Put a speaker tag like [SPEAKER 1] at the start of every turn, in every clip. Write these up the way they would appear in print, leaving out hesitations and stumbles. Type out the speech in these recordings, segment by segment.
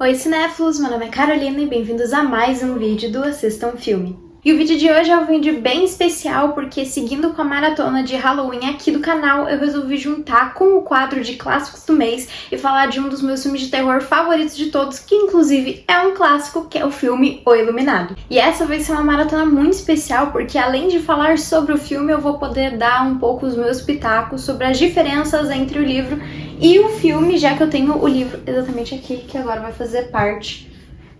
[SPEAKER 1] Oi cinéfilos, meu nome é Carolina e bem-vindos a mais um vídeo do Assista um Filme. E o vídeo de hoje é um vídeo bem especial porque, seguindo com a maratona de Halloween aqui do canal, eu resolvi juntar com o quadro de clássicos do mês e falar de um dos meus filmes de terror favoritos de todos, que inclusive é um clássico, que é o filme O Iluminado. E essa vai ser uma maratona muito especial porque, além de falar sobre o filme, eu vou poder dar um pouco os meus pitacos sobre as diferenças entre o livro e o filme, já que eu tenho o livro exatamente aqui, que agora vai fazer parte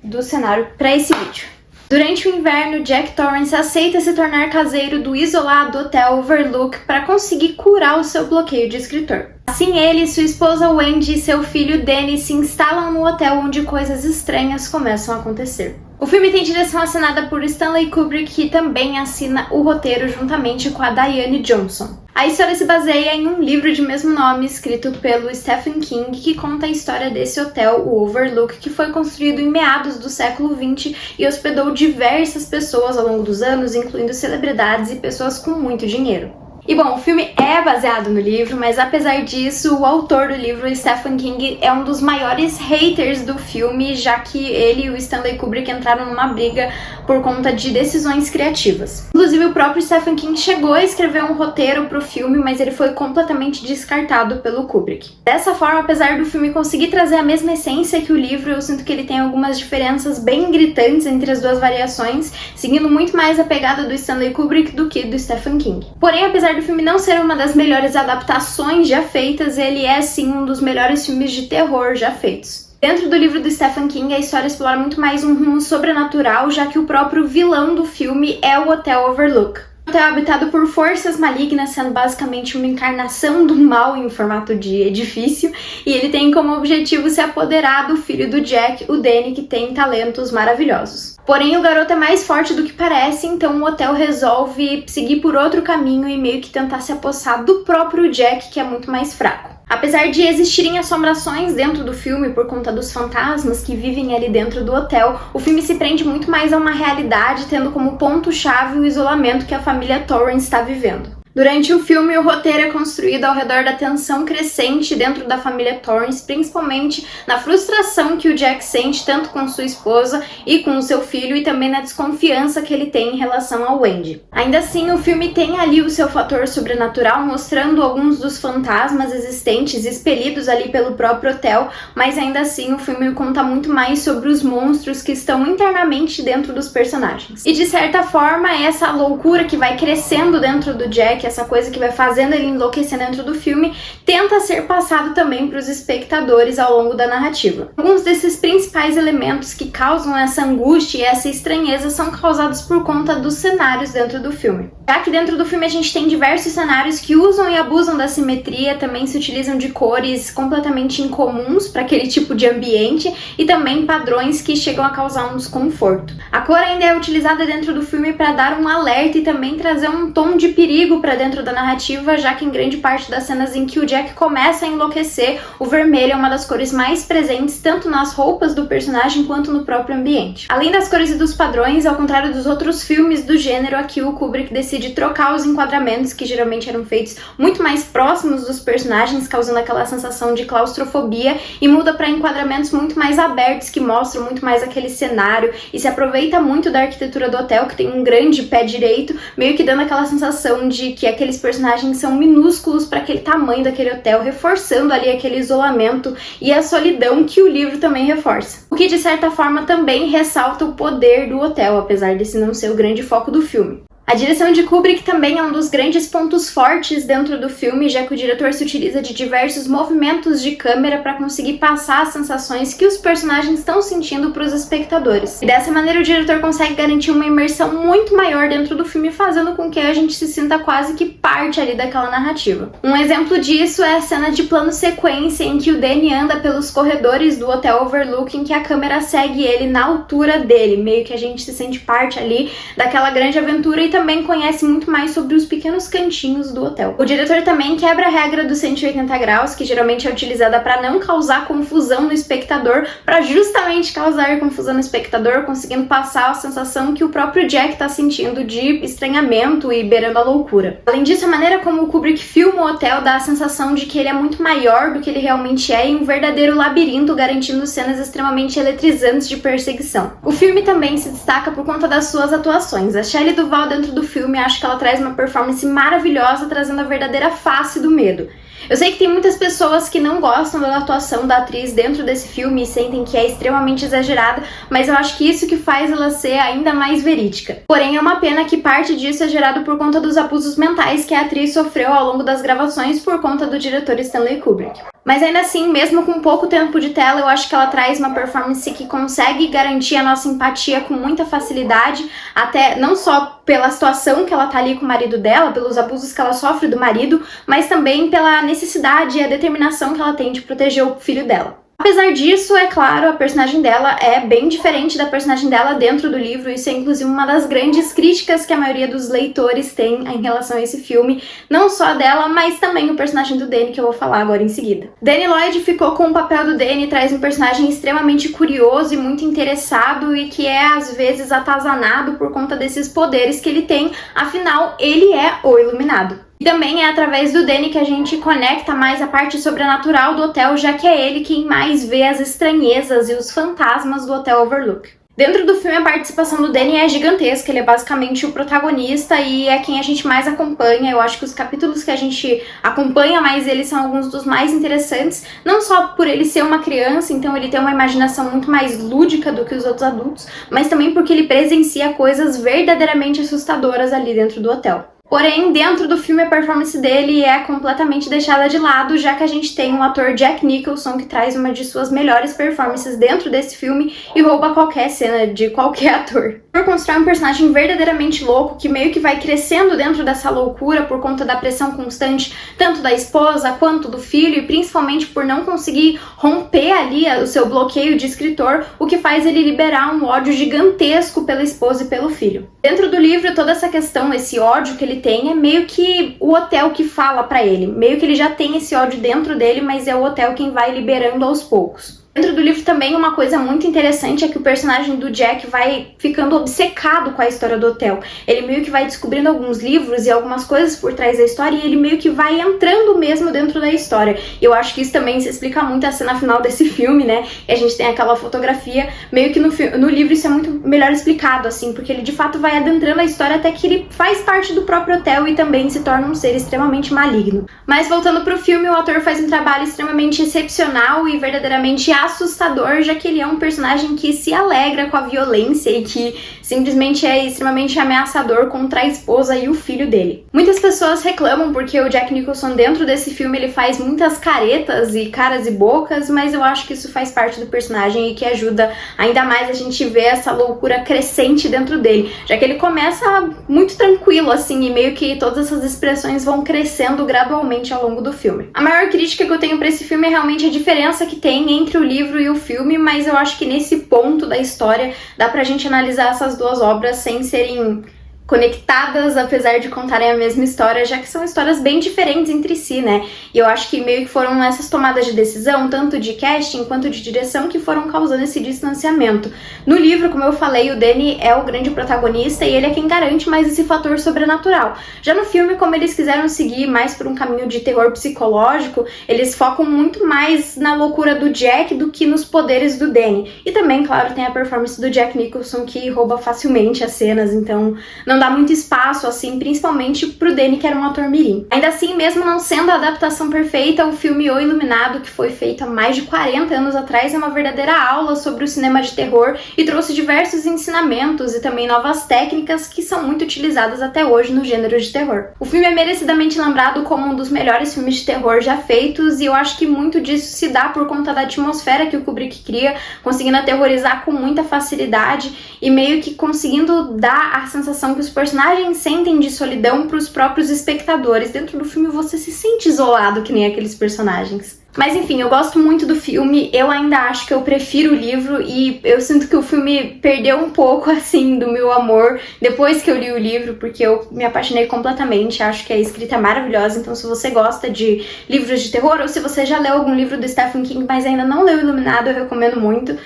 [SPEAKER 1] do cenário para esse vídeo. Durante o inverno, Jack Torrance aceita se tornar caseiro do isolado Hotel Overlook para conseguir curar o seu bloqueio de escritor. Assim, ele, sua esposa Wendy e seu filho Danny se instalam no hotel onde coisas estranhas começam a acontecer. O filme tem direção assinada por Stanley Kubrick, que também assina o roteiro juntamente com a Diane Johnson. A história se baseia em um livro de mesmo nome, escrito pelo Stephen King, que conta a história desse hotel, o Overlook, que foi construído em meados do século XX e hospedou diversas pessoas ao longo dos anos, incluindo celebridades e pessoas com muito dinheiro. E bom, o filme é baseado no livro, mas apesar disso, o autor do livro, Stephen King, é um dos maiores haters do filme, já que ele e o Stanley Kubrick entraram numa briga por conta de decisões criativas. Inclusive, o próprio Stephen King chegou a escrever um roteiro pro filme, mas ele foi completamente descartado pelo Kubrick. Dessa forma, apesar do filme conseguir trazer a mesma essência que o livro, eu sinto que ele tem algumas diferenças bem gritantes entre as duas variações, seguindo muito mais a pegada do Stanley Kubrick do que do Stephen King. Porém, apesar do filme não ser uma das melhores adaptações já feitas, ele é sim um dos melhores filmes de terror já feitos. Dentro do livro do Stephen King, a história explora muito mais um rumo sobrenatural, já que o próprio vilão do filme é o Hotel Overlook. O hotel é habitado por forças malignas, sendo basicamente uma encarnação do mal em formato de edifício, e ele tem como objetivo se apoderar do filho do Jack, o Danny, que tem talentos maravilhosos. Porém, o garoto é mais forte do que parece, então o hotel resolve seguir por outro caminho e meio que tentar se apossar do próprio Jack, que é muito mais fraco. Apesar de existirem assombrações dentro do filme por conta dos fantasmas que vivem ali dentro do hotel, o filme se prende muito mais a uma realidade, tendo como ponto-chave o isolamento que a família Torrance está vivendo. Durante o filme, o roteiro é construído ao redor da tensão crescente dentro da família Torrance, principalmente na frustração que o Jack sente tanto com sua esposa e com o seu filho, e também na desconfiança que ele tem em relação a Wendy. Ainda assim, o filme tem ali o seu fator sobrenatural, mostrando alguns dos fantasmas existentes expelidos ali pelo próprio hotel, mas ainda assim o filme conta muito mais sobre os monstros que estão internamente dentro dos personagens. E de certa forma, essa loucura que vai crescendo dentro do Jack, essa coisa que vai fazendo ele enlouquecer dentro do filme, tenta ser passado também para os espectadores ao longo da narrativa. Alguns desses principais elementos que causam essa angústia e essa estranheza são causados por conta dos cenários dentro do filme. Já que dentro do filme a gente tem diversos cenários que usam e abusam da simetria, também se utilizam de cores completamente incomuns para aquele tipo de ambiente e também padrões que chegam a causar um desconforto. A cor ainda é utilizada dentro do filme para dar um alerta e também trazer um tom de perigo para dentro da narrativa, já que em grande parte das cenas em que o Jack começa a enlouquecer, o vermelho é uma das cores mais presentes tanto nas roupas do personagem quanto no próprio ambiente. Além das cores e dos padrões, ao contrário dos outros filmes do gênero, aqui o Kubrick decide trocar os enquadramentos, que geralmente eram feitos muito mais próximos dos personagens, causando aquela sensação de claustrofobia, e muda para enquadramentos muito mais abertos, que mostram muito mais aquele cenário, e se aproveita muito da arquitetura do hotel, que tem um grande pé direito, meio que dando aquela sensação de que aqueles personagens são minúsculos para aquele tamanho daquele hotel, reforçando ali aquele isolamento e a solidão que o livro também reforça. O que de certa forma também ressalta o poder do hotel, apesar desse não ser o grande foco do filme. A direção de Kubrick também é um dos grandes pontos fortes dentro do filme, já que o diretor se utiliza de diversos movimentos de câmera para conseguir passar as sensações que os personagens estão sentindo para os espectadores. E dessa maneira o diretor consegue garantir uma imersão muito maior dentro do filme, fazendo com que a gente se sinta quase que parte ali daquela narrativa. Um exemplo disso é a cena de plano sequência em que o Danny anda pelos corredores do Hotel Overlook, em que a câmera segue ele na altura dele, meio que a gente se sente parte ali daquela grande aventura e também conhece muito mais sobre os pequenos cantinhos do hotel. O diretor também quebra a regra dos 180 graus, que geralmente é utilizada para não causar confusão no espectador, para justamente causar confusão no espectador, conseguindo passar a sensação que o próprio Jack tá sentindo de estranhamento e beirando a loucura. Além disso, a maneira como o Kubrick filma o hotel dá a sensação de que ele é muito maior do que ele realmente é, e um verdadeiro labirinto, garantindo cenas extremamente eletrizantes de perseguição. O filme também se destaca por conta das suas atuações. A Shelley Duvall dentro do filme, acho que ela traz uma performance maravilhosa, trazendo a verdadeira face do medo. Eu sei que tem muitas pessoas que não gostam da atuação da atriz dentro desse filme e sentem que é extremamente exagerada, mas eu acho que isso que faz ela ser ainda mais verídica. Porém, é uma pena que parte disso é gerado por conta dos abusos mentais que a atriz sofreu ao longo das gravações por conta do diretor Stanley Kubrick. Mas ainda assim, mesmo com pouco tempo de tela, eu acho que ela traz uma performance que consegue garantir a nossa empatia com muita facilidade, até não só pela situação que ela tá ali com o marido dela, pelos abusos que ela sofre do marido, mas também pela necessidade e a determinação que ela tem de proteger o filho dela. Apesar disso, é claro, a personagem dela é bem diferente da personagem dela dentro do livro. Isso é inclusive uma das grandes críticas que a maioria dos leitores tem em relação a esse filme. Não só dela, mas também o personagem do Danny, que eu vou falar agora em seguida. Danny Lloyd ficou com o papel do Danny, traz um personagem extremamente curioso e muito interessado e que é às vezes atazanado por conta desses poderes que ele tem, afinal ele é o Iluminado. E também é através do Danny que a gente conecta mais a parte sobrenatural do hotel, já que é ele quem mais vê as estranhezas e os fantasmas do Hotel Overlook. Dentro do filme, a participação do Danny é gigantesca, ele é basicamente o protagonista e é quem a gente mais acompanha. Eu acho que os capítulos que a gente acompanha mais ele são alguns dos mais interessantes, não só por ele ser uma criança, então ele tem uma imaginação muito mais lúdica do que os outros adultos, mas também porque ele presencia coisas verdadeiramente assustadoras ali dentro do hotel. Porém, dentro do filme, a performance dele é completamente deixada de lado, já que a gente tem o ator Jack Nicholson, que traz uma de suas melhores performances dentro desse filme e rouba qualquer cena de qualquer ator. Por constrói um personagem verdadeiramente louco, que meio que vai crescendo dentro dessa loucura por conta da pressão constante, tanto da esposa quanto do filho, e principalmente por não conseguir romper ali o seu bloqueio de escritor, o que faz ele liberar um ódio gigantesco pela esposa e pelo filho. Dentro do livro, toda essa questão, esse ódio que ele tem, é meio que o hotel que fala pra ele. Meio que ele já tem esse ódio dentro dele, mas é o hotel quem vai liberando aos poucos. Dentro do livro também uma coisa muito interessante é que o personagem do Jack vai ficando obcecado com a história do hotel. Ele meio que vai descobrindo alguns livros e algumas coisas por trás da história e ele meio que vai entrando mesmo dentro da história. E eu acho que isso também se explica muito a cena final desse filme, né? E a gente tem aquela fotografia, meio que no livro isso é muito melhor explicado, assim, porque ele de fato vai adentrando a história até que ele faz parte do próprio hotel e também se torna um ser extremamente maligno. Mas voltando pro filme, o ator faz um trabalho extremamente excepcional e verdadeiramente assustador, já que ele é um personagem que se alegra com a violência e que simplesmente é extremamente ameaçador contra a esposa e o filho dele. Muitas pessoas reclamam porque o Jack Nicholson dentro desse filme ele faz muitas caretas e caras e bocas, mas eu acho que isso faz parte do personagem e que ajuda ainda mais a gente ver essa loucura crescente dentro dele, já que ele começa muito tranquilo assim e meio que todas essas expressões vão crescendo gradualmente ao longo do filme. A maior crítica que eu tenho pra esse filme é realmente a diferença que tem entre o livro e o filme, mas eu acho que nesse ponto da história dá pra gente analisar essas duas obras sem serem conectadas, apesar de contarem a mesma história, já que são histórias bem diferentes entre si, né? E eu acho que meio que foram essas tomadas de decisão, tanto de casting quanto de direção, que foram causando esse distanciamento. No livro, como eu falei, o Danny é o grande protagonista e ele é quem garante mais esse fator sobrenatural. Já no filme, como eles quiseram seguir mais por um caminho de terror psicológico, eles focam muito mais na loucura do Jack do que nos poderes do Danny. E também, claro, tem a performance do Jack Nicholson, que rouba facilmente as cenas, então não dá muito espaço, assim, principalmente pro Danny, que era um ator mirim. Ainda assim, mesmo não sendo a adaptação perfeita, o filme O Iluminado, que foi feito há mais de 40 anos atrás, é uma verdadeira aula sobre o cinema de terror e trouxe diversos ensinamentos e também novas técnicas que são muito utilizadas até hoje no gênero de terror. O filme é merecidamente lembrado como um dos melhores filmes de terror já feitos e eu acho que muito disso se dá por conta da atmosfera que o Kubrick cria, conseguindo aterrorizar com muita facilidade e meio que conseguindo dar a sensação que os personagens sentem de solidão para os próprios espectadores. Dentro do filme você se sente isolado que nem aqueles personagens. Mas enfim, eu gosto muito do filme, eu ainda acho que eu prefiro o livro e eu sinto que o filme perdeu um pouco, assim, do meu amor depois que eu li o livro, porque eu me apaixonei completamente, acho que a escrita é maravilhosa, então se você gosta de livros de terror ou se você já leu algum livro do Stephen King, mas ainda não leu Iluminado, eu recomendo muito.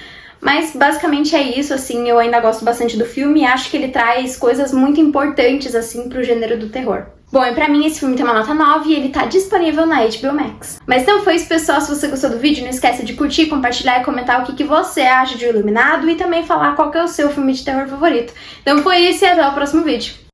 [SPEAKER 1] Mas basicamente é isso, assim, eu ainda gosto bastante do filme e acho que ele traz coisas muito importantes, assim, pro gênero do terror. Bom, e pra mim esse filme tem uma nota 9 e ele tá disponível na HBO Max. Mas então foi isso, pessoal. Se você gostou do vídeo, não esquece de curtir, compartilhar e comentar o que você acha de O Iluminado e também falar qual que é o seu filme de terror favorito. Então foi isso e até o próximo vídeo.